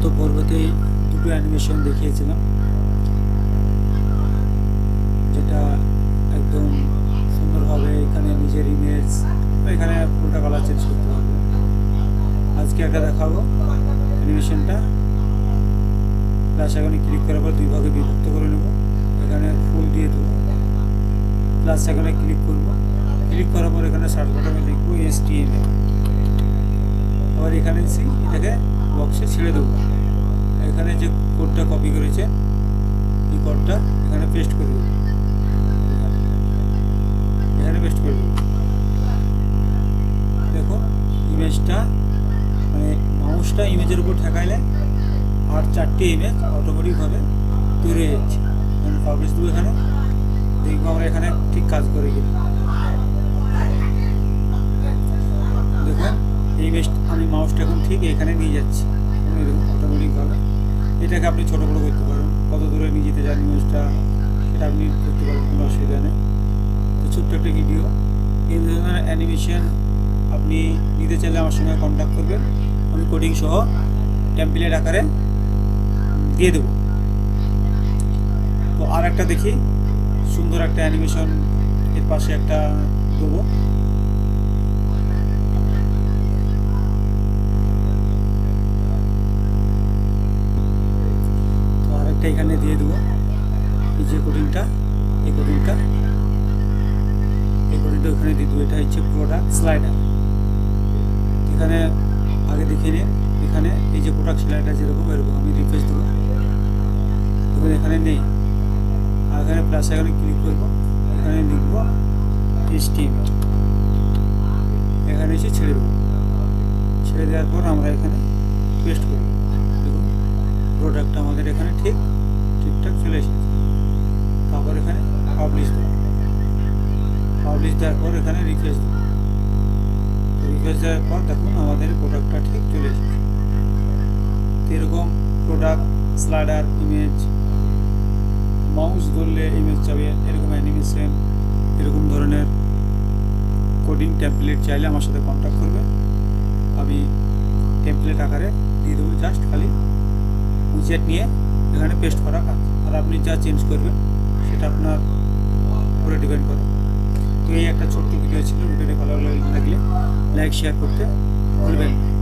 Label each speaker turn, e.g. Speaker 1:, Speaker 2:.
Speaker 1: গত পর্বতেই দুটো অ্যানিমেশন দেখিয়েছিলাম, যেটা একদম সুন্দরভাবে এখানে নিজের ইমেজ এখানে পুরোটা কালার চেঞ্জ করতে পারবে। আজকে একটা দেখাবো অ্যানিমেশনটা। প্লাস এখানে ক্লিক করার পর দুই ভাগে বিভক্ত করে নেব, এখানে ফুল দিয়ে দেবো। প্লাস এখানে ক্লিক করব, ক্লিক করার পর এখানে সার্চ বাটনে লিখবো HTML। আবার এখানে এসে এটাকে বক্সে ছেড়ে দেবো। এখানে যে কোডটা কপি করেছে এই কোডটা এখানে পেস্ট করে দেবো, এখানে পেস্ট করে দেবো। দেখুন ইমেজটা মানে মাউসটা ইমেজের উপর ঠেকাইলে আর চারটি ইমেজ অটোমেটিকভাবে তৈরি হয়ে যাচ্ছে। পাবলিশ দেবো, এখানে দেখবো আমরা এখানে ঠিক কাজ করে গেলাম। দেখুন এই ইমেজ আমি মাউসটা এখন ঠিক এখানে নিয়ে যাচ্ছি, দেখুন অটোমেটিকভাবে। এটাকে আপনি ছোটো বড়ো করতে পারেন, কত দূরে নিয়ে যেতে চান ইমেজটা সেটা আপনি করতে পারেন, কোনো অসুবিধা নেই। তো ছোট্ট একটা ভিডিও, এই ধরনের অ্যানিমেশন আপনি নিতে চাইলে আমার সঙ্গে কন্ট্যাক্ট করবেন, আমি কোডিং সহ টেমপ্লেট আকারে দিয়ে দেবো। তো আর একটা দেখি সুন্দর একটা অ্যানিমেশন এর পাশে একটা দেবো। তো আরেকটা এখানে দিয়ে দেবো, এই যে কোডিংটা ওখানে দিয়ে দেবো। এটা হচ্ছে প্রোডাক্ট স্লাইডার। এখানে আগে দেখিয়ে নিন, এখানে এই যে প্রোডাক্ট স্লাইডার যেরকম এরকম আমি রিফ্রেশ দেবো, দেখুন এখানে নেই। আর এখানে প্লাস এখানে ক্লিক করবো, এখানে লিখবো HTML, এখানে এসে ছেড়ে দেবো। ছেড়ে দেওয়ার পর আমরা এখানে পেস্ট করব। দেখুন প্রোডাক্টটা আমাদের এখানে ঠিকঠাক চলে এসেছে। তারপর এখানে পাবলিশ দেবো, পাবলিশ দেওয়ার পর এখানে রিফ্রেশ দেবো। রিফ্রেশ দেওয়ার পর দেখুন আমাদের প্রোডাক্টটা ঠিক চলে এসেছে। এরকম প্রোডাক্ট স্লাইডার ইমেজ মাউস ধরলে ইমেজ যাবে, এরকম অ্যানিমেশন এরকম ধরনের কোডিং টেমপ্লেট চাইলে আমার সাথে কন্ট্যাক্ট করবে, আমি টেমপ্লেট আকারে দিয়ে দেবো। জাস্ট খালি উইজেট নিয়ে এখানে পেস্ট করা কাজ, আর আপনি যা চেঞ্জ করবেন সেটা আপনার উপরে ডিপেন্ড করে। তো এই একটা ছোট্ট ভিডিও ছিল, ভিডিওটি ভালো লাগলে লাইক শেয়ার করতে ভুলবেন না।